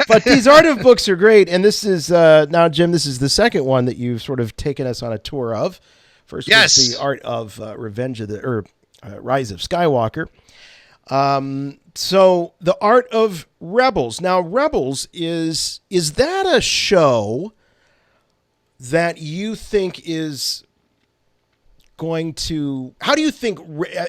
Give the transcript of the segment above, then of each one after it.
But these Art of books are great, and this is now, Jim. This is the second one that you've sort of taken us on a tour of. First was the Art of Rise of Skywalker. So the Art of Rebels. Now, Rebels is that a show that you think is going to? How do you think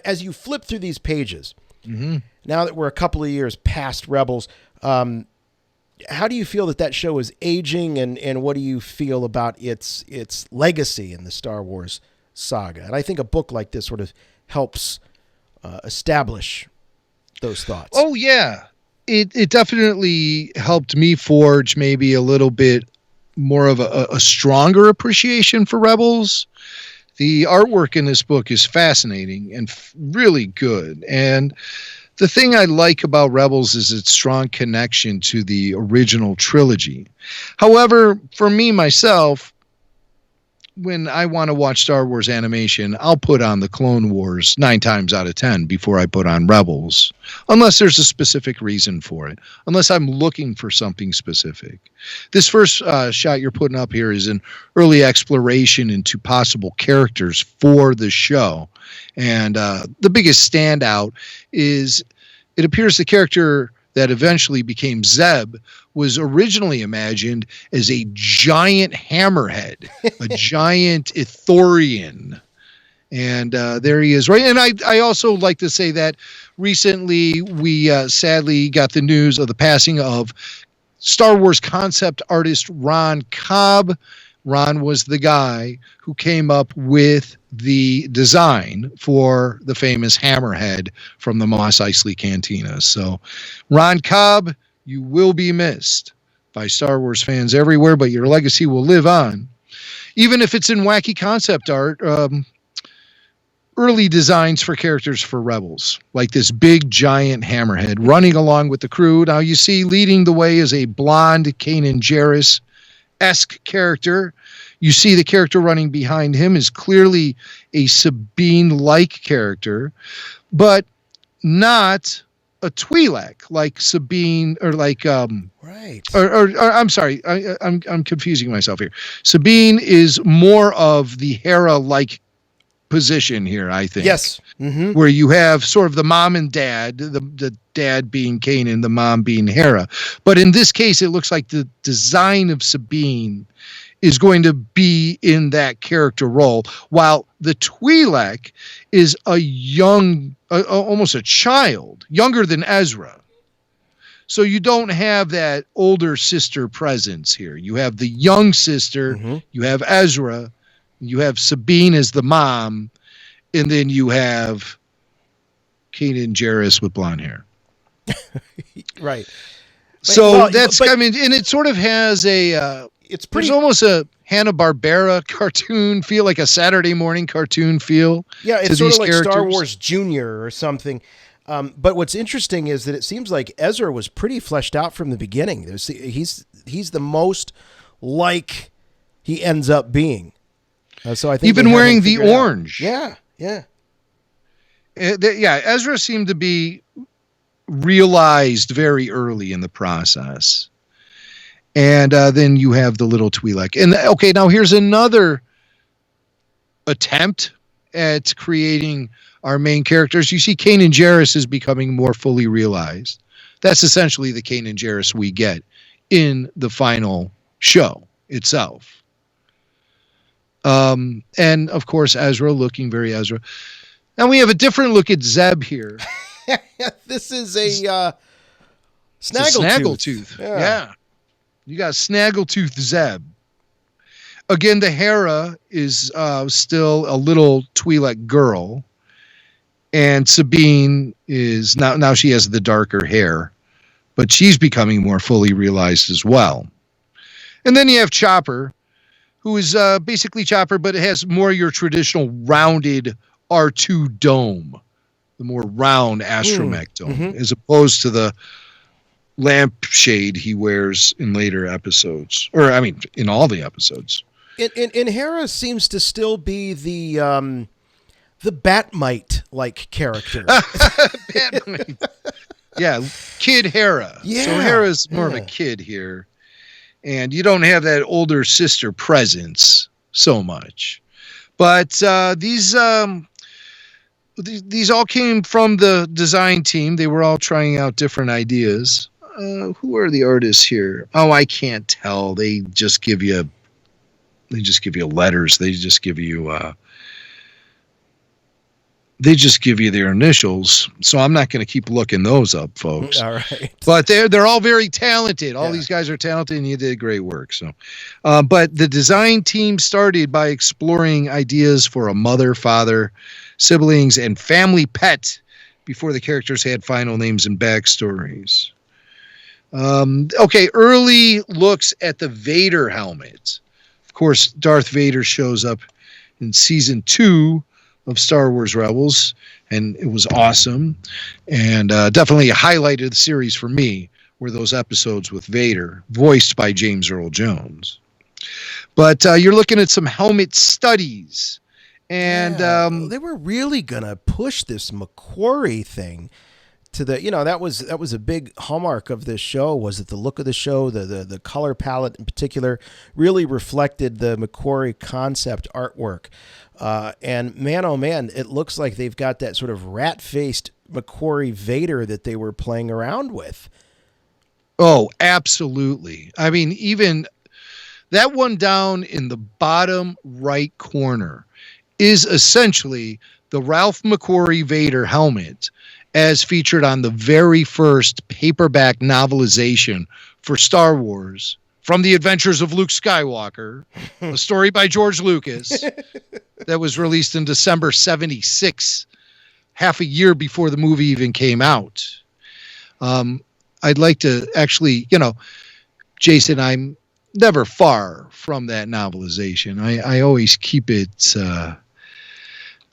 as you flip through these pages? Mm-hmm. Now that we're a couple of years past Rebels, how do you feel that show is aging, and what do you feel about its legacy in the Star Wars saga? And I think a book like this sort of helps establish those thoughts. Oh yeah, it definitely helped me forge maybe a little bit more of a stronger appreciation for Rebels. The artwork in this book is fascinating and really good. And the thing I like about Rebels is its strong connection to the original trilogy. However, for me, myself, when I want to watch Star Wars animation, I'll put on the Clone Wars 9 times out of 10 before I put on Rebels, unless there's a specific reason for it, unless I'm looking for something specific. This first shot you're putting up here is an early exploration into possible characters for the show. And the biggest standout is it appears the character that eventually became Zeb was originally imagined as a giant hammerhead, a giant Ithorian. And there he is. Right. And I also like to say that recently we sadly got the news of the passing of Star Wars concept artist Ron Cobb. Ron was the guy who came up with the design for the famous hammerhead from the Mos Eisley Cantina. So, Ron Cobb, you will be missed by Star Wars fans everywhere, but your legacy will live on. Even if it's in wacky concept art, early designs for characters for Rebels, like this big giant hammerhead running along with the crew. Now, you see leading the way is a blonde Kanan Jarrus-esque character. You see the character running behind him is clearly a Sabine-like character, but not a Twi'lek like Sabine or like right. Or I'm sorry, I'm confusing myself here. Sabine is more of the Hera-like position here, I think. Yes. Mm-hmm. Where you have sort of the mom and dad, the dad being Kanan, the mom being Hera. But in this case, it looks like the design of Sabine is going to be in that character role, while the Twi'lek is a young, almost a child, younger than Ezra. So you don't have that older sister presence here. You have the young sister, you have Ezra, you have Sabine as the mom, and then you have Kanan Jarrus with blonde hair. Right. So I mean, and it sort of has it's pretty almost a Hanna-Barbera cartoon feel, like a Saturday morning cartoon feel. Yeah, it's sort of like Star Wars Junior or something. But what's interesting is that it seems like Ezra was pretty fleshed out from the beginning. He's the most like he ends up being. So I think even wearing the orange. Yeah. Ezra seemed to be realized very early in the process. And then you have the little Twi'lek. And okay, now here's another attempt at creating our main characters. You see Kanan Jarrus is becoming more fully realized. That's essentially the Kanan Jarrus we get in the final show itself. And of course, Ezra looking very Ezra. Now we have a different look at Zeb here. This is a snaggletooth. Yeah. You got Snaggletooth Zeb. Again, the Hera is still a little Twi'lek girl. And Sabine is now she has the darker hair, but she's becoming more fully realized as well. And then you have Chopper, who is basically Chopper, but it has more your traditional rounded R2 dome, the more round astromech dome, as opposed to the lampshade he wears in later episodes, or I mean, in all the episodes. And Hera seems to still be the Batmite like character. Batmite. Yeah, Kid Hera. Yeah, so Hera's more of a kid here, and you don't have that older sister presence so much. But these all came from the design team. They were all trying out different ideas. Who are the artists here? Oh, I can't tell. They just give you letters. They just give you their initials. So I'm not going to keep looking those up, folks. All right. But they're all very talented. All these guys are talented, and you did great work. So, but the design team started by exploring ideas for a mother, father, siblings, and family pet before the characters had final names and backstories. Early looks at the Vader helmet. Of course, Darth Vader shows up in season 2 of Star Wars Rebels, and it was awesome, and definitely highlighted the series for me were those episodes with Vader, voiced by James Earl Jones. But you're looking at some helmet studies, and they were really gonna push this McQuarrie thing to the, that was a big hallmark of this show, was that the look of the show, the color palette in particular, really reflected the McQuarrie concept artwork. And man, oh man, it looks like they've got that sort of rat-faced McQuarrie Vader that they were playing around with. Oh, absolutely. I mean, even that one down in the bottom right corner is essentially the Ralph McQuarrie Vader helmet as featured on the very first paperback novelization for Star Wars, From the Adventures of Luke Skywalker, a story by George Lucas that was released in December 1976, half a year before the movie even came out. I'd like to actually, Jason, I'm never far from that novelization. I always keep it...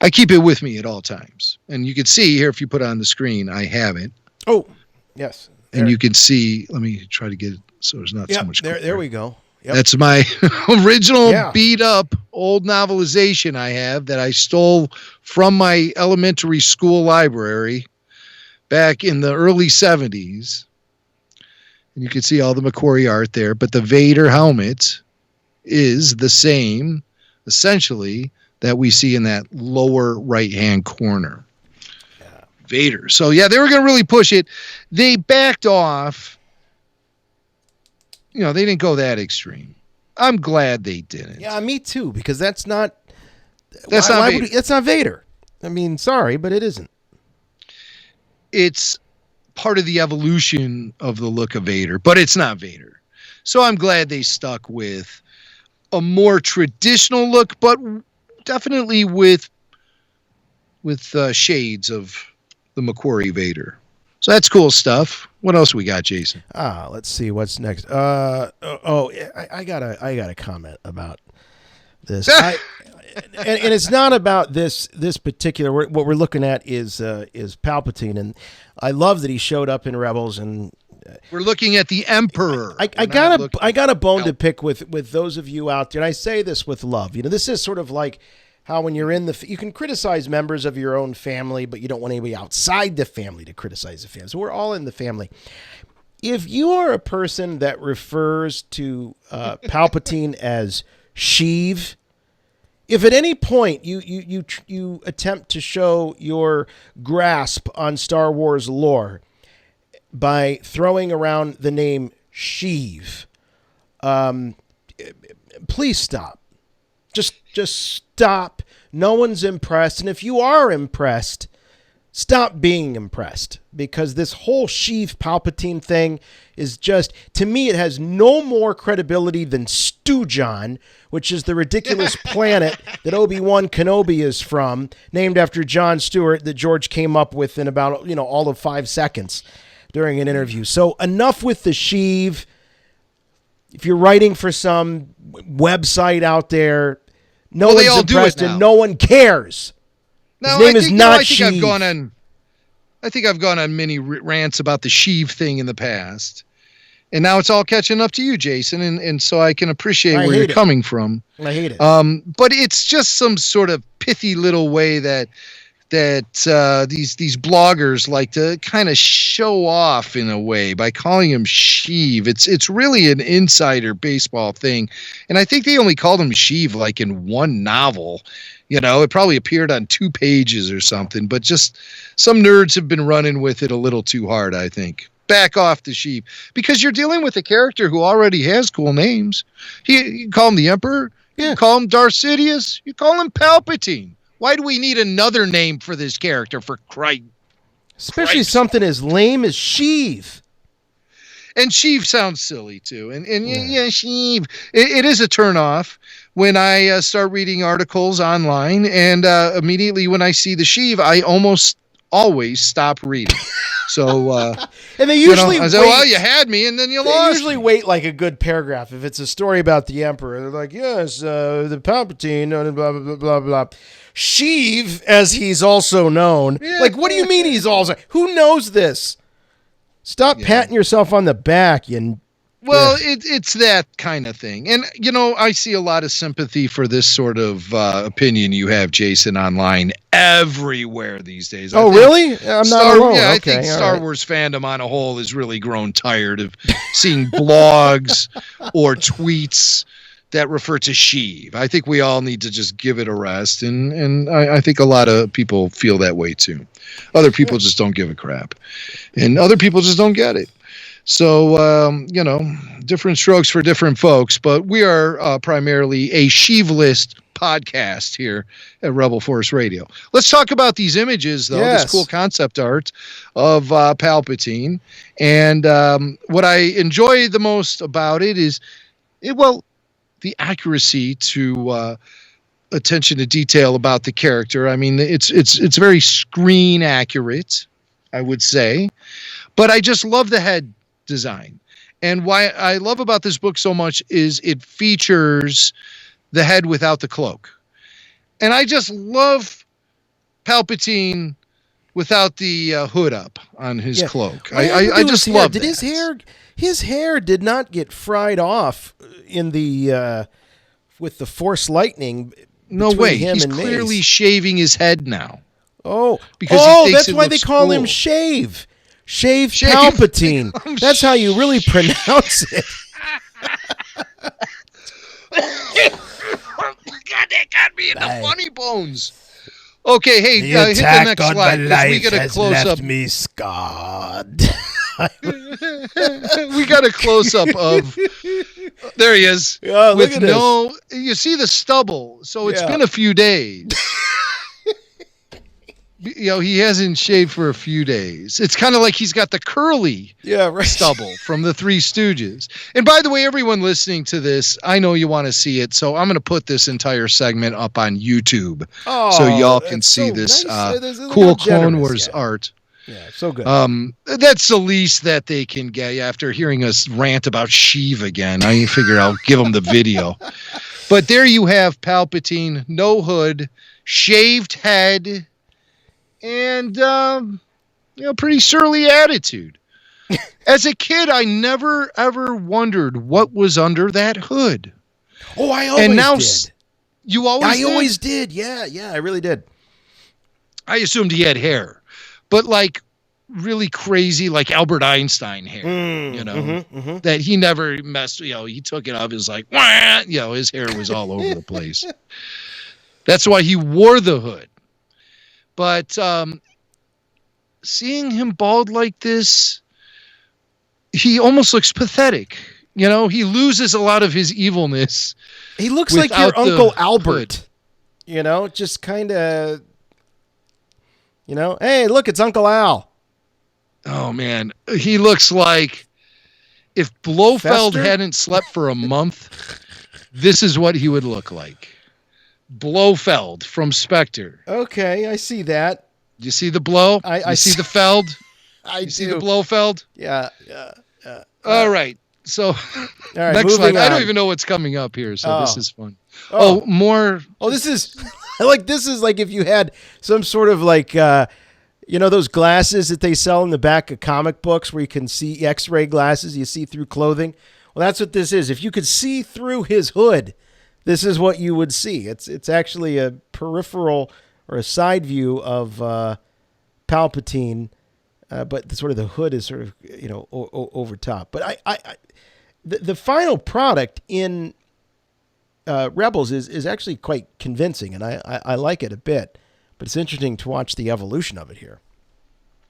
I keep it with me at all times. And you can see here, if you put it on the screen, I have it. Oh, yes. There. And you can see, let me try to get it so there's not so much. There we go. Yep. That's my original beat up old novelization I have that I stole from my elementary school library back in the early 70s. And you can see all the McQuarrie art there. But the Vader helmet is the same, essentially, that we see in that lower right-hand corner. Yeah. Vader. So, they were going to really push it. They backed off. They didn't go that extreme. I'm glad they didn't. Yeah, me too, because that's not Vader. That's not Vader. I mean, sorry, but it isn't. It's part of the evolution of the look of Vader, but it's not Vader. So I'm glad they stuck with a more traditional look, but definitely with shades of the McQuarrie Vader. So that's cool stuff. What else we got, Jason? Let's see what's next. I got a comment about this. And it's not about this particular. What we're looking at is Palpatine, and I love that he showed up in Rebels, and we're looking at the Emperor. I got a bone to pick with those of you out there, and I say this with love. This is sort of like how when you're you can criticize members of your own family, but you don't want anybody outside the family to criticize the family. So we're all in the family. If you are a person that refers to Palpatine as Sheev, if at any point you attempt to show your grasp on Star Wars lore by throwing around the name Sheev, please stop. Just stop. No one's impressed. And if you are impressed, stop being impressed, because this whole Sheev Palpatine thing is just, to me, it has no more credibility than Stoojan, which is the ridiculous planet that Obi-Wan Kenobi is from, named after Jon Stewart, that George came up with in about, all of 5 seconds during an interview. So enough with the Sheev. If you're writing for some website out there, no one's impressed and no one cares. His name is not Sheev. I think I've gone on many rants about the Sheev thing in the past. And now it's all catching up to you, Jason. And so I can appreciate where you're coming from. I hate it. But it's just some sort of pithy little way that that these bloggers like to kind of show off in a way by calling him Sheev. It's really an insider baseball thing, and I think they only called him Sheev like in one novel. You know, it probably appeared on 2 pages or something, but just some nerds have been running with it a little too hard, I think. Back off the Sheev, because you're dealing with a character who already has cool names. You call him the Emperor, you call him Darth Sidious, you call him Palpatine. Why do we need another name for this character, for Christ? Especially something as lame as Sheev. And Sheev sounds silly, too. And Sheev. It is a turnoff when I start reading articles online. And immediately when I see the Sheev, I almost always stop reading. So, and they usually I say, well, you had me, and then you lost. They usually wait like a good paragraph. If it's a story about the Emperor, they're like, yes, the Palpatine, blah, blah, blah, blah, blah. Sheev, as he's also known. Yeah. Like, what do you mean he's also... Who knows this? Stop patting yourself on the back. Well, it's that kind of thing. And, you know, I see a lot of sympathy for this sort of opinion you have, Jason, online everywhere these days. Oh, really? I'm not alone. Yeah, okay, I think Star Wars fandom on a whole has really grown tired of seeing blogs or tweets that refer to Sheev. I think we all need to just give it a rest, and I think a lot of people feel that way too. Other people just don't give a crap, and other people just don't get it. So, you know, different strokes for different folks, but we are primarily a Sheev-list podcast here at Rebel Force Radio. Let's talk about these images, though, this cool concept art of Palpatine. And what I enjoy the most about it is, the accuracy to attention to detail about the character. I mean, it's very screen accurate, I would say, but I just love the head design. And why I love about this book so much is it features the head without the cloak. And I just love Palpatine without the hood up on his cloak. I just love that. His hair did not get fried off in the with the Force lightning. No way. He's clearly shaving his head now. Oh, because that's why they call him Shave. Shave Palpatine. That's how you really pronounce it. God, that got me in the funny bones. Okay, hey, hit the next slide. We got a close up. Me scarred. We got a close up of. There he is. Look at this. You see the stubble. So it's been a few days. You know, he hasn't shaved for a few days. It's kind of like he's got the curly stubble from the Three Stooges. And by the way, everyone listening to this, I know you want to see it, so I'm going to put this entire segment up on YouTube so y'all can see this cool Clone Wars art. Yeah, so good. That's the least that they can get after hearing us rant about Sheev again. I figure I'll give them the video. But there you have Palpatine, no hood, shaved head, and pretty surly attitude. As a kid, I never ever wondered what was under that hood. Oh, I always did. You always did? I always did. Yeah, I really did. I assumed he had hair, but like really crazy, like Albert Einstein hair. That he never messed. He took it off. It was like, wah! His hair was all over the place. That's why he wore the hood. But seeing him bald like this, he almost looks pathetic. He loses a lot of his evilness. He looks like your Uncle Albert. Hood. Just kind of, hey, look, it's Uncle Al. Oh, man. He looks like if Blofeld hadn't slept for a month, this is what he would look like. Blofeld from Spectre. Okay, I see that. You see the blow? I see the Feld? You see the Blofeld? Yeah. All right. So, next slide. I don't even know what's coming up here, so this is fun. More. Oh, this is like if you had some sort of like, those glasses that they sell in the back of comic books where you can see X-ray glasses, you see through clothing. Well, that's what this is. If you could see through his hood, this is what you would see. It's actually a peripheral or a side view of Palpatine, but sort of the hood is sort of over top. But the final product in Rebels is actually quite convincing, and I like it a bit. But it's interesting to watch the evolution of it here.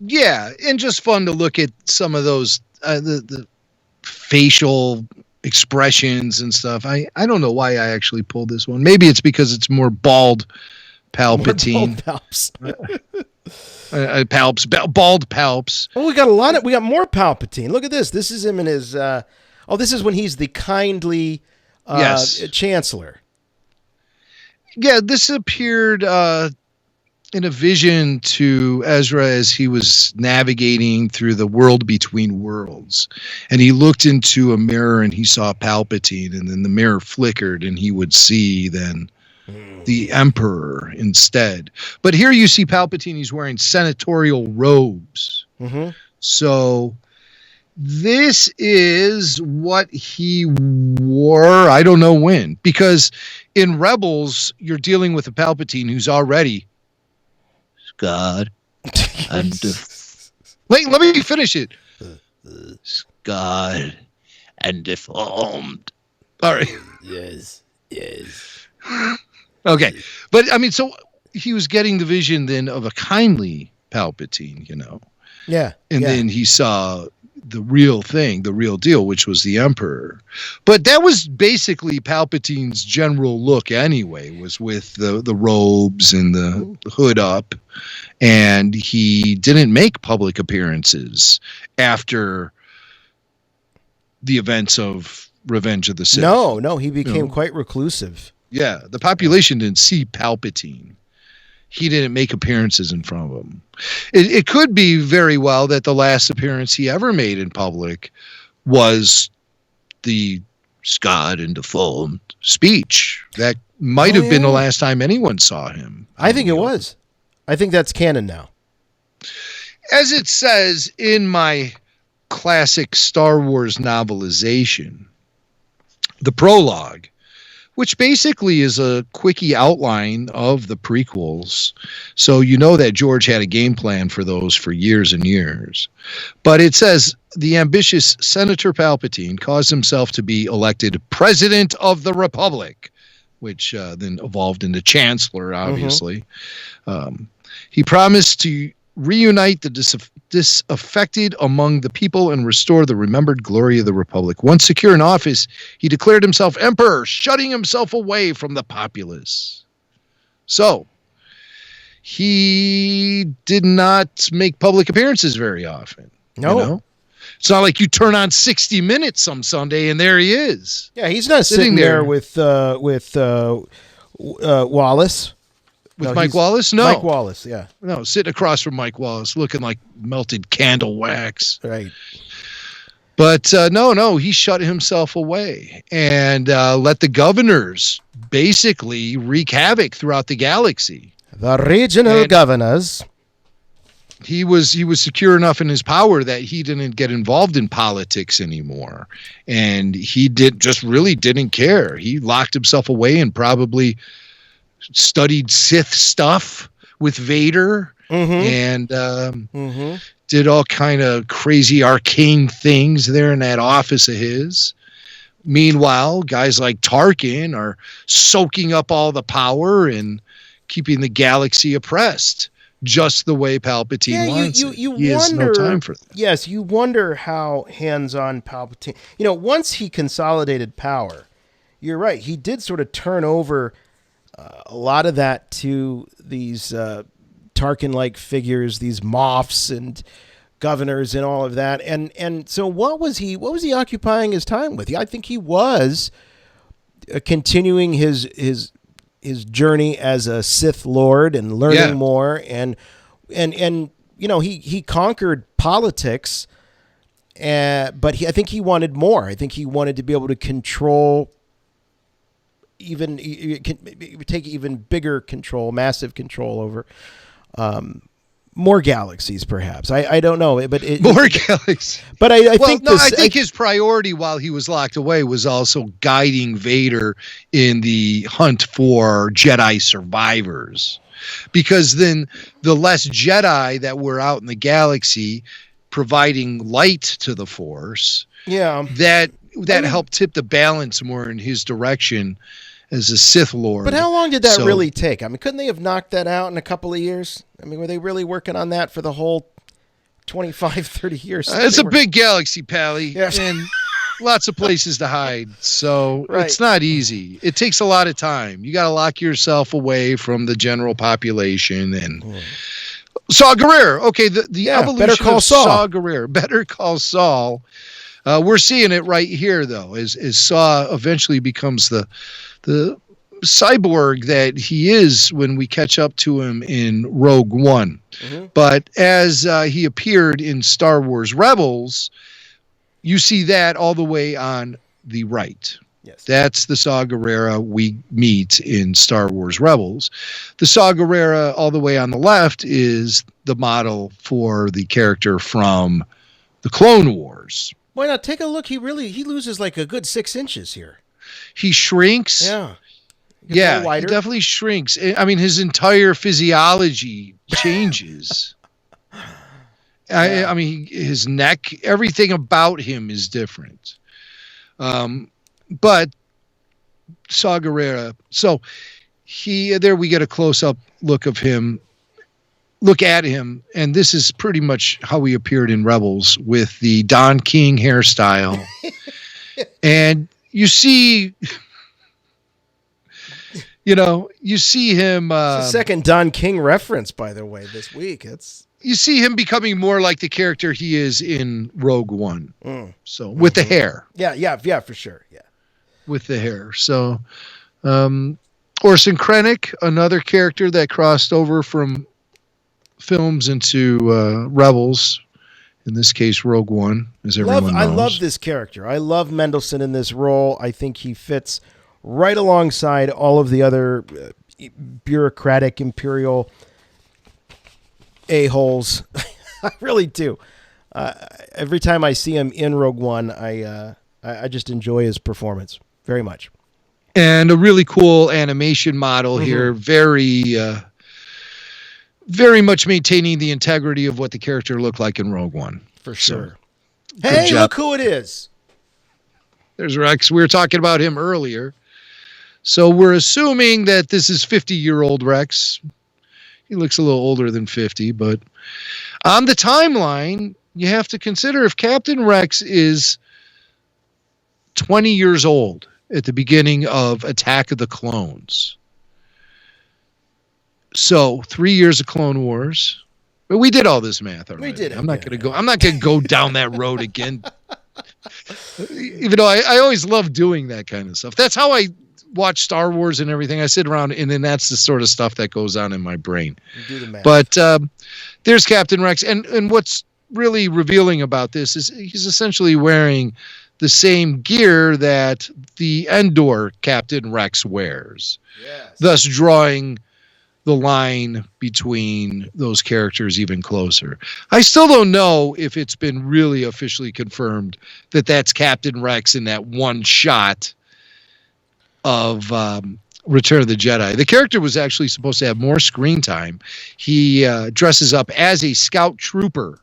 Yeah, and just fun to look at some of those the facial expressions and stuff. I don't know why I actually pulled this one. Maybe it's because it's more bald Palpatine. More bald Palps. Bald Palps. Oh, we got more Palpatine. Look at this. This is him in his this is when he's the kindly Chancellor. Yeah, this appeared in a vision to Ezra as he was navigating through the world between worlds. And he looked into a mirror and he saw Palpatine, and then the mirror flickered and he would see then the Emperor instead. But here you see Palpatine, he's wearing senatorial robes. Mm-hmm. So this is what he wore, I don't know when. Because in Rebels, you're dealing with a Palpatine who's already God. And wait, let me finish it. Scarred and deformed. All right. Yes. Okay. But I mean, so he was getting the vision then of a kindly Palpatine, Yeah. And then he saw the real thing, the real deal, which was the Emperor. But that was basically Palpatine's general look anyway, was with the robes and the hood up. And he didn't make public appearances after the events of Revenge of the Sith. No, he became quite reclusive. Yeah, the population didn't see Palpatine. He didn't make appearances in front of him. It could be very well that the last appearance he ever made in public was the scarred and deformed speech. That might have been the last time anyone saw him. I think it was. I think that's canon now. As it says in my classic Star Wars novelization, the prologue, which basically is a quickie outline of the prequels. So you know that George had a game plan for those for years and years. But it says, the ambitious Senator Palpatine caused himself to be elected President of the Republic, which then evolved into Chancellor, obviously. He promised to reunite the disaffected among the people and restore the remembered glory of the Republic. Once secure in office, he declared himself emperor, shutting himself away from the populace. So, he did not make public appearances very often. No. It's not like you turn on 60 Minutes some Sunday and there he is. Yeah, he's not sitting there with Wallace. With Mike Wallace? No. Mike Wallace, yeah. No, sitting across from Mike Wallace, looking like melted candle wax. Right. But no, he shut himself away and let the governors basically wreak havoc throughout the galaxy. The regional governors. He was secure enough in his power that he didn't get involved in politics anymore. And he really didn't care. He locked himself away and probably studied Sith stuff with Vader and did all kind of crazy arcane things there in that office of his. Meanwhile, guys like Tarkin are soaking up all the power and keeping the galaxy oppressed, just the way Palpatine wants it. He has no time for that. Yes, you wonder how hands-on Palpatine... once he consolidated power, you're right, he did sort of turn over a lot of that to these Tarkin-like figures, these Moffs and governors and all of that. And so what was he occupying his time with? I think he was continuing his journey as a Sith Lord and learning more and he conquered politics, but I think he wanted more. I think he wanted to be able to control take even bigger control, massive control over more galaxies, perhaps. I don't know, but more galaxies. But I think his priority while he was locked away was also guiding Vader in the hunt for Jedi survivors, because then the less Jedi that were out in the galaxy providing light to the Force, that helped tip the balance more in his direction as a Sith Lord. But how long did that really take? I mean, couldn't they have knocked that out in a couple of years? I mean, were they really working on that for the whole 25, 30 years? It's a big galaxy, Pally, and lots of places to hide. So It's not easy. It takes a lot of time. You got to lock yourself away from the general population. And Saw Gerrera. Okay, the evolution of Saw Gerrera. Better Call Saul. We're seeing it right here, though, as Saw eventually becomes the cyborg that he is when we catch up to him in Rogue One. Mm-hmm. But as he appeared in Star Wars Rebels, you see that all the way on the right. Yes. That's the Saw Gerrera we meet in Star Wars Rebels. The Saw Gerrera all the way on the left is the model for the character from the Clone Wars. Why not? Take a look. He loses like a good 6 inches here. He shrinks. He definitely shrinks. I mean, his entire physiology changes. I mean, his neck, everything about him is different. But Saw Gerrera, so there we get a close-up look at him, and this is pretty much how he appeared in Rebels with the Don King hairstyle. And you see him. It's the second Don King reference, by the way, this week. You see him becoming more like the character he is in Rogue One. So with the hair. Yeah, for sure. Yeah. With the hair. So Orson Krennic, another character that crossed over from films into Rebels. In this case, Rogue One, as everyone knows. I love this character. I love Mendelsohn in this role. I think he fits right alongside all of the other bureaucratic imperial a-holes. I really do. Every time I see him in Rogue One, I just enjoy his performance very much. And a really cool animation model here. Very much maintaining the integrity of what the character looked like in Rogue One. For sure. So, hey, look who it is. There's Rex. We were talking about him earlier. So we're assuming that this is 50-year-old Rex. He looks a little older than 50, but on the timeline, you have to consider if Captain Rex is 20 years old at the beginning of Attack of the Clones. So 3 years of Clone Wars. But we did all this math already. We did it. I'm not going to go down that road again. Even though I always love doing that kind of stuff. That's how I watch Star Wars and everything. I sit around, and then that's the sort of stuff that goes on in my brain. You do the math. But there's Captain Rex. And what's really revealing about this is he's essentially wearing the same gear that the Endor Captain Rex wears. Yes. Thus drawing the line between those characters even closer. I still don't know if it's been really officially confirmed that that's Captain Rex in that one shot of Return of the Jedi. The character was actually supposed to have more screen time. He dresses up as a scout trooper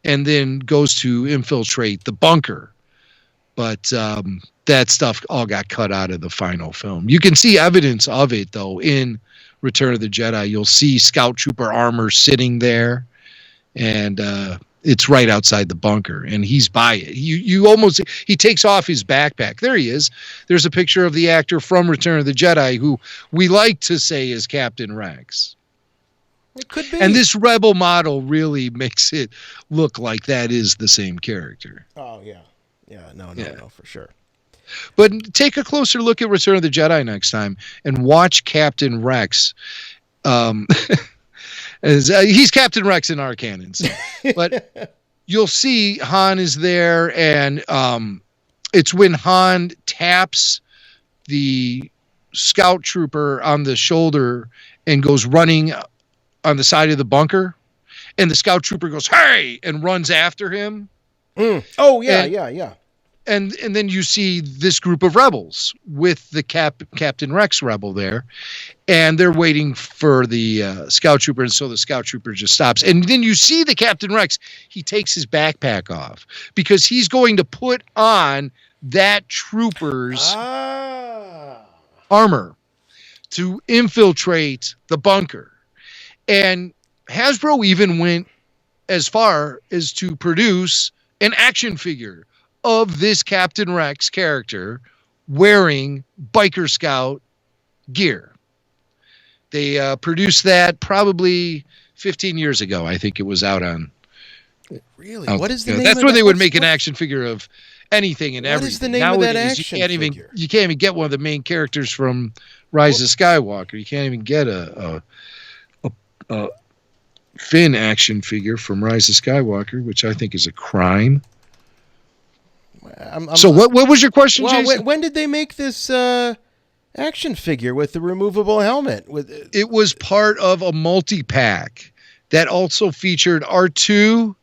and then goes to infiltrate the bunker. But that stuff all got cut out of the final film. You can see evidence of it, though, in Return of the Jedi. You'll see scout trooper armor sitting there, and it's right outside the bunker, and he's by it. He takes off his backpack. There he is. There's a picture of the actor from Return of the Jedi who we like to say is Captain Rex. It could be. And this Rebel model really makes it look like that is the same character. Oh, yeah. No, for sure. But take a closer look at Return of the Jedi next time and watch Captain Rex. He's Captain Rex in our canons. But you'll see Han is there, and it's when Han taps the scout trooper on the shoulder and goes running on the side of the bunker. and the scout trooper goes, "Hey!" and runs after him. Oh, yeah, yeah. And then you see this group of rebels with the Captain Rex rebel there, and they're waiting for the scout trooper, and so the scout trooper just stops. And then you see the Captain Rex, he takes his backpack off because he's going to put on that trooper's armor to infiltrate the bunker. And Hasbro even went as far as to produce an action figure of this Captain Rex character wearing biker scout gear. They produced that probably 15 years ago. I think it was out on. Really? What is the name? That's where they would make an action figure of anything and everything. What is the name of that action figure? You can't even get one of the main characters from Rise of Skywalker. You can't even get a Finn action figure from Rise of Skywalker, which I think is a crime. So what was your question, Jason? When did they make this action figure with the removable helmet? It was part of a multi-pack that also featured R2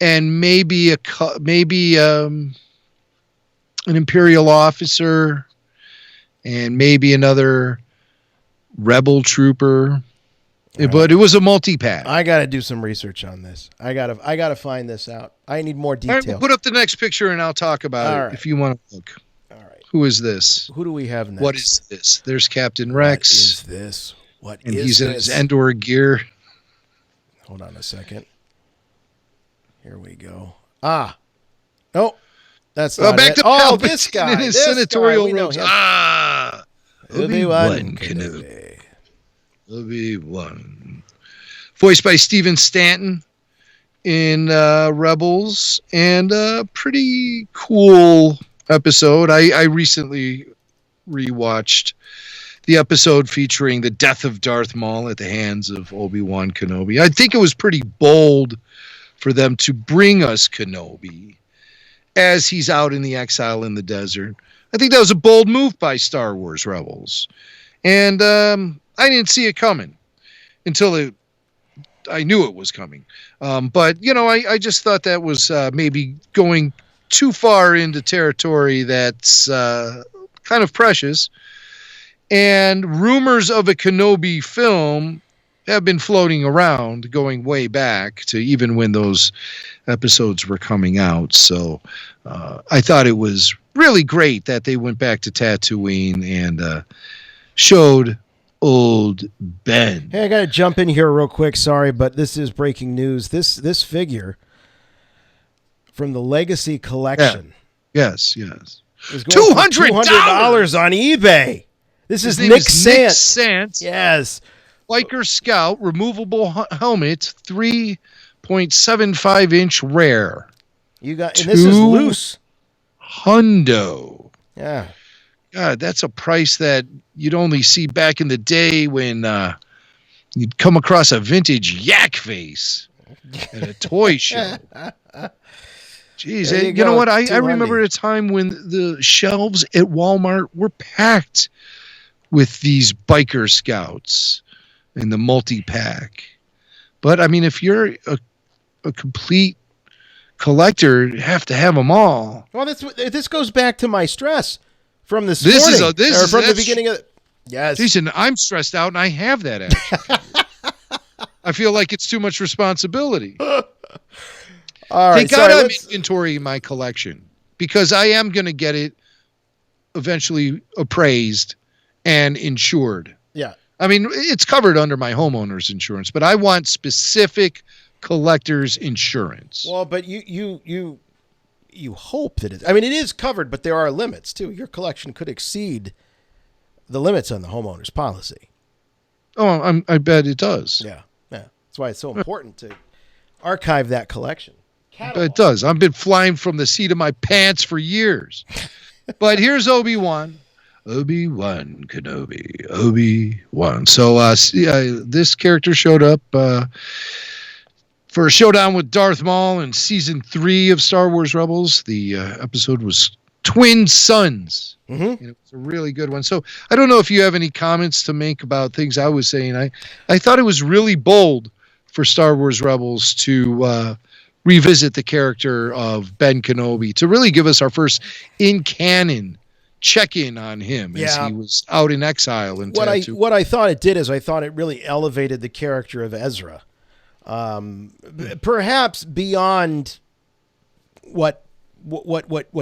and maybe an Imperial officer and maybe another Rebel trooper. Right. But it was a multi-pack. I got to do some research on this. I got to find this out. I need more detail. All right, we'll put up the next picture and I'll talk about it if you want to look. All right. Who is this? Who do we have next? What is this? There's Captain Rex. What is this? And he's in his Endor gear. Hold on a second. Here we go. Oh, that's not back it. to Palpatine this guy. In his senatorial robes. Obi-Wan Kenobi. Obi-Wan. Voiced by Steven Stanton in Rebels. And a pretty cool episode. I recently rewatched the episode featuring the death of Darth Maul at the hands of Obi-Wan Kenobi. I think it was pretty bold for them to bring us Kenobi as he's out in the exile in the desert. I think that was a bold move by Star Wars Rebels. And I didn't see it coming until I knew it was coming. But, I just thought that was maybe going too far into territory that's kind of precious. And rumors of a Kenobi film have been floating around going way back to even when those episodes were coming out. So I thought it was really great that they went back to Tatooine and showed old Ben. Hey, I got to jump in here real quick. Sorry, but this is breaking news. This figure from the Legacy Collection. Yeah. Yes. Is going $200 on eBay. This is Nick Sant. Yes. Biker Scout, removable helmet, 3.75-inch rare. And this is loose. Hundo. Yeah. God, that's a price that you'd only see back in the day when you'd come across a vintage yak face at a toy show. Jeez, you know what? I remember a time when the shelves at Walmart were packed with these Biker Scouts in the multi-pack. But, I mean, if you're a complete collector, you have to have them all. Well, this goes back to my stress from this morning. From the beginning of... Yes. Jason, I'm stressed out, and I have that action. I feel like it's too much responsibility. All right. Take out an inventory in my collection because I am going to get it eventually appraised and insured. Yeah. I mean, it's covered under my homeowner's insurance, but I want specific collector's insurance. Well, but you hope that it is covered, but there are limits too. Your collection could exceed the limits on the homeowner's policy. Oh, I bet it does. Yeah. That's why it's so important to archive that collection. It does. I've been flying from the seat of my pants for years. But here's Obi-Wan Kenobi. Obi-Wan. So this character showed up for a showdown with Darth Maul in season 3 of Star Wars Rebels. The episode was Twin Sons. Mm-hmm. And it was a really good one. So I don't know if you have any comments to make about things I was saying. I thought it was really bold for Star Wars Rebels to revisit the character of Ben Kenobi, to really give us our first in-canon check-in on him as he was out in exile in Tatooine. What I thought it did is I thought it really elevated the character of Ezra. Perhaps beyond what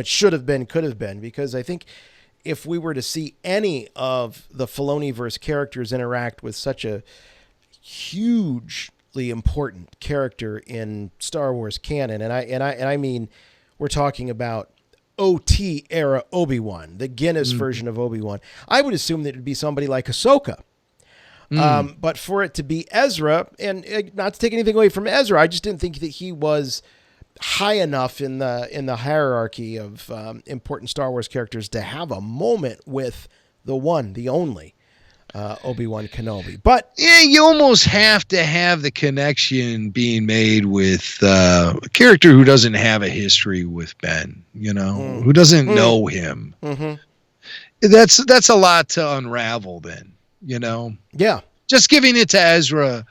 should have been, could have been, because I think if we were to see any of the Filoniverse characters interact with such a hugely important character in Star Wars canon, and I mean, we're talking about OT era Obi-Wan, the Guinness version of Obi-Wan, I would assume that it'd be somebody like Ahsoka. But for it to be Ezra, and not to take anything away from Ezra, I just didn't think that he was high enough in the hierarchy of important Star Wars characters to have a moment with the one, the only Obi-Wan Kenobi. But yeah, you almost have to have the connection being made with a character who doesn't have a history with Ben, who doesn't know him. That's a lot to unravel then, Yeah. Just giving it to Ezra,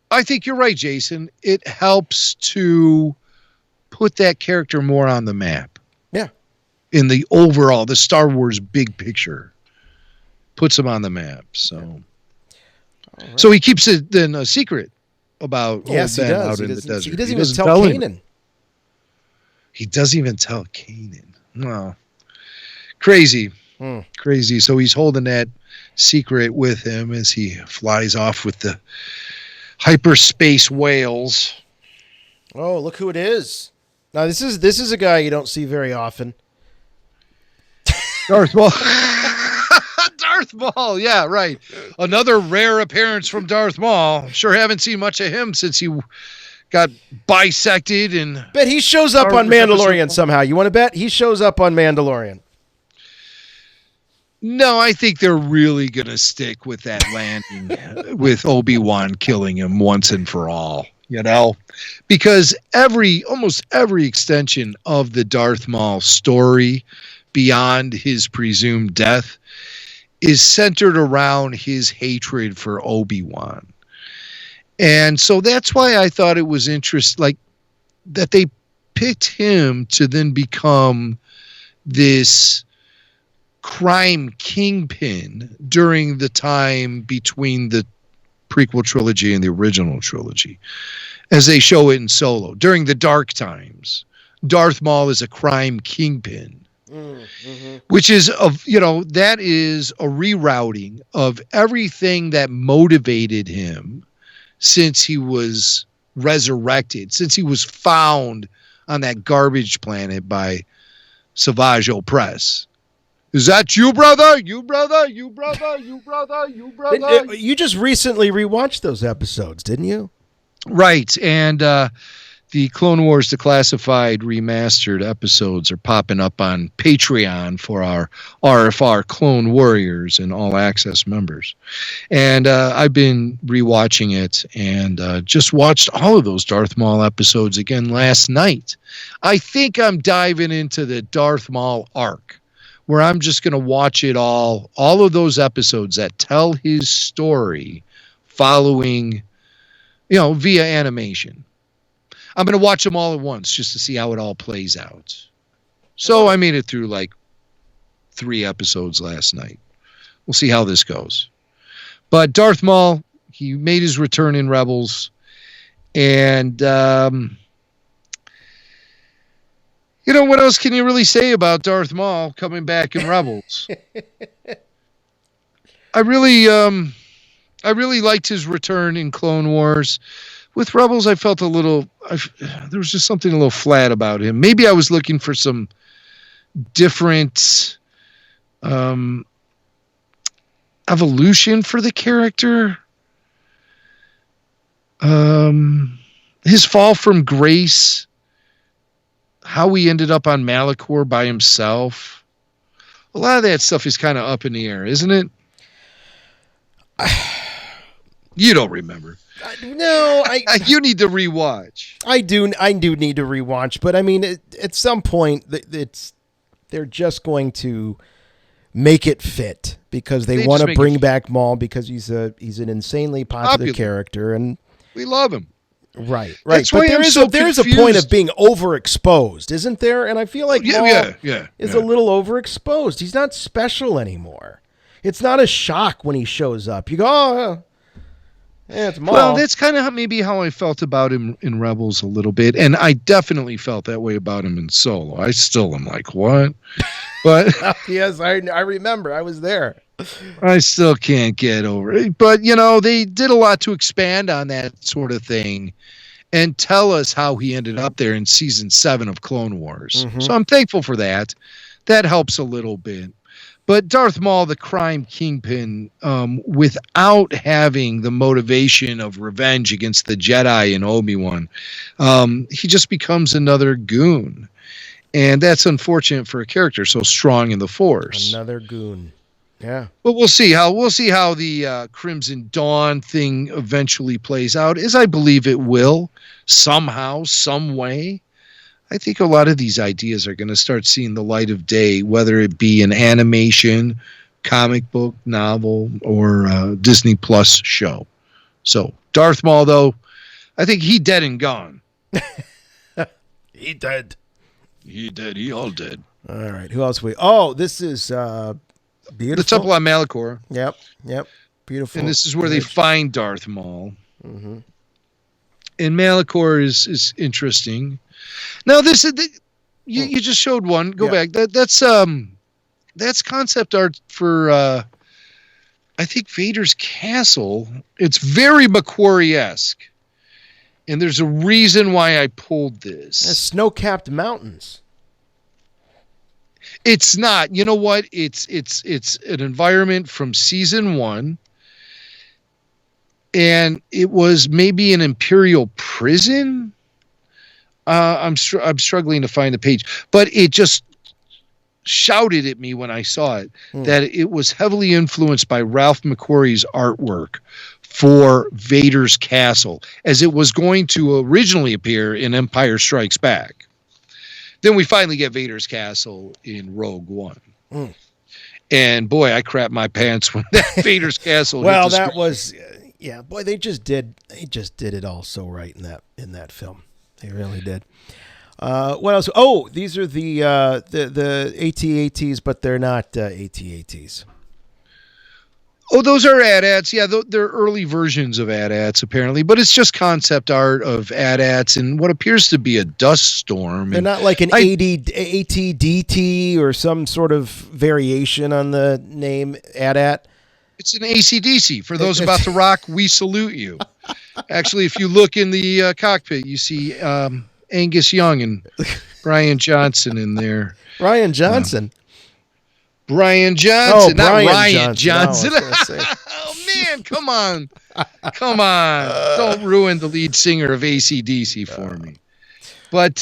I think you're right, Jason. It helps to put that character more on the map. Yeah. In the overall, the Star Wars big picture puts him on the map. So, so he keeps it then a secret about Ben out in the desert. He doesn't even tell Kanan. He doesn't even tell Kanan. No. Crazy. Crazy. So he's holding that secret with him as he flies off with the hyperspace whales. Oh, look who it is. Now, this is a guy you don't see very often. Darth Maul. Darth Maul. Yeah, right. Another rare appearance from Darth Maul. Sure haven't seen much of him since he got bisected. And bet he shows up on Mandalorian somehow. You want to bet? He shows up on Mandalorian. No, I think they're really going to stick with that landing with Obi-Wan killing him once and for all. Because almost every extension of the Darth Maul story beyond his presumed death is centered around his hatred for Obi-Wan. And so that's why I thought it was interesting, that they picked him to then become this crime kingpin during the time between the prequel trilogy and the original trilogy, as they show it in Solo. During the dark times, Darth Maul is a crime kingpin, which is that is a rerouting of everything that motivated him since he was resurrected, since he was found on that garbage planet by Savage Opress. Is that you, brother? You, brother? You, brother? You, brother? You, brother? You just recently rewatched those episodes, didn't you? Right. And the Clone Wars Declassified remastered episodes are popping up on Patreon for our RFR Clone Warriors and All Access members. And I've been rewatching it and just watched all of those Darth Maul episodes again last night. I think I'm diving into the Darth Maul arc, where I'm just going to watch it all of those episodes that tell his story following, via animation. I'm going to watch them all at once just to see how it all plays out. So I made it through 3 episodes last night. We'll see how this goes. But Darth Maul, he made his return in Rebels. And, what else can you really say about Darth Maul coming back in Rebels? I really liked his return in Clone Wars. With Rebels, I felt there was just something a little flat about him. Maybe I was looking for some different evolution for the character. His fall from grace, how he ended up on Malachor by himself. A lot of that stuff is kind of up in the air, isn't it? You don't remember. No, you need to rewatch. I do need to rewatch, but I mean, at some point, they're just going to make it fit because they want to bring back Maul because he's an insanely popular character, and We love him. Right. That's But why there I'm is so there is a point of confused. being overexposed, isn't there? And I feel like Maul is a little overexposed. He's not special anymore. It's not a shock when he shows up. You go, oh, yeah, it's Maul. Well, that's kind of maybe how I felt about him in Rebels a little bit, and I definitely felt that way about him in Solo. I still am like, what? But yes, I remember. I was there. I still can't get over it. But, they did a lot to expand on that sort of thing and tell us how he ended up there in season 7 of Clone Wars. Mm-hmm. So I'm thankful for that. That helps a little bit. But Darth Maul, the crime kingpin, without having the motivation of revenge against the Jedi and Obi-Wan, he just becomes another goon. And that's unfortunate for a character so strong in the Force. Another goon. Yeah. But we'll see how the Crimson Dawn thing eventually plays out, as I believe it will, somehow, some way. I think a lot of these ideas are going to start seeing the light of day, whether it be an animation, comic book, novel, or Disney Plus show. So Darth Maul, though, I think he dead and gone. He dead. He dead. He all dead. All right. Who else this is beautiful. The Temple on Malachor. Yep. Beautiful. And this is where they find Darth Maul. Mm-hmm. And Malachor is interesting. Now this is you just showed one. Go back. That's concept art for I think Vader's castle. It's very Macquarie-esque. And there's a reason why I pulled this. Snow-capped mountains. It's not. You know what? It's an environment from season 1. And it was maybe an Imperial prison. I'm struggling to find the page, but it just shouted at me when I saw it that it was heavily influenced by Ralph McQuarrie's artwork for Vader's castle, as it was going to originally appear in Empire Strikes Back. Then we finally get Vader's castle in Rogue One. And boy, I crapped my pants when that Vader's castle. Well, that was, boy, they just did it all so right in that film. They really did. What else? Oh, these are the AT-ATs, but they're not AT-ATs. Oh, those are AT-ATs. Yeah, they're early versions of AT-ATs, apparently. But it's just concept art of AT-ATs and what appears to be a dust storm. They're not like an AT-DT or some sort of variation on the name AT-AT. It's an AC/DC. For those about to rock, we salute you. Actually, if you look in the cockpit, you see Angus Young and Brian Johnson in there. Brian Johnson. Brian Johnson, not Brian Ryan Johnson. Oh, man, come on. Don't ruin the lead singer of AC/DC for me. But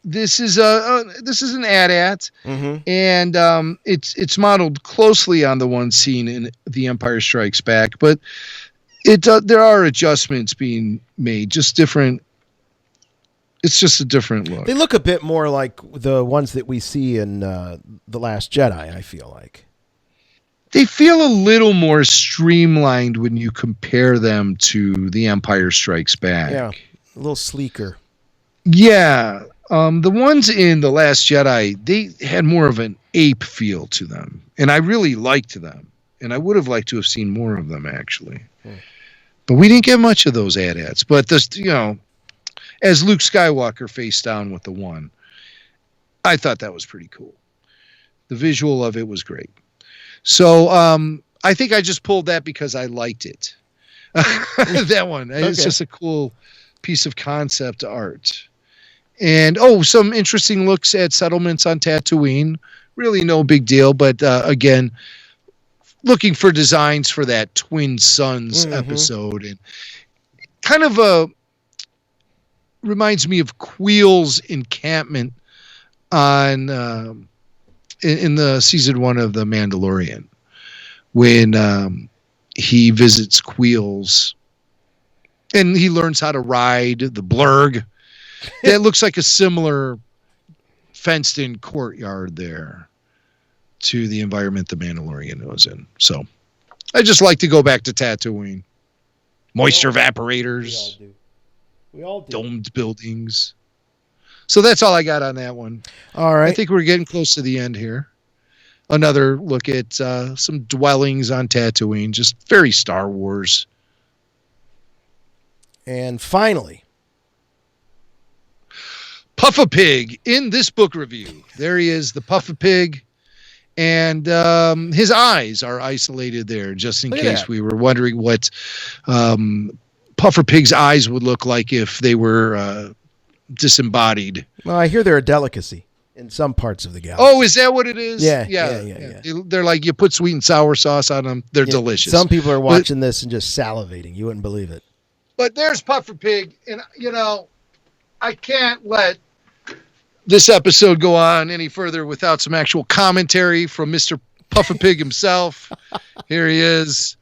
this is an AT-AT, and it's modeled closely on the one seen in The Empire Strikes Back, but there are adjustments being made, just different. It's just a different look. They look a bit more like the ones that we see in The Last Jedi, I feel like. They feel a little more streamlined when you compare them to The Empire Strikes Back. Yeah, a little sleeker. Yeah. The ones in The Last Jedi, they had more of an ape feel to them. And I really liked them. And I would have liked to have seen more of them, actually. But we didn't get much of those AT-ATs. But this, as Luke Skywalker faced down with the one, I thought that was pretty cool. The visual of it was great. So I think I just pulled that because I liked it. That one. It's just a cool piece of concept art. And, some interesting looks at settlements on Tatooine. Really no big deal. But, again, looking for designs for that Twin Suns episode. And kind of reminds me of Queel's encampment on in the season 1 of The Mandalorian, when he visits Queel's and he learns how to ride the blurg. That looks like a similar fenced-in courtyard there to the environment The Mandalorian was in. So I just like to go back to Tatooine. moisture We all evaporators, do. We all do. domed buildings. So that's all I got on that one. All right. I think we're getting close to the end here. Another look at some dwellings on Tatooine, just very Star Wars. And finally, Puffa-Pig in this book review. There he is, the Puffa-Pig. And his eyes are isolated there, just in case we were wondering what Puffer-Pig's eyes would look like if they were disembodied. well, I hear they're a delicacy in some parts of the galaxy. Oh, is that what it is? Yeah. They're like, you put sweet and sour sauce on them. They're delicious. Some people are watching this and just salivating. You wouldn't believe it. But there's Puffer-Pig, and, I can't let this episode go on any further without some actual commentary from Mr. Puffer-Pig himself. Here he is.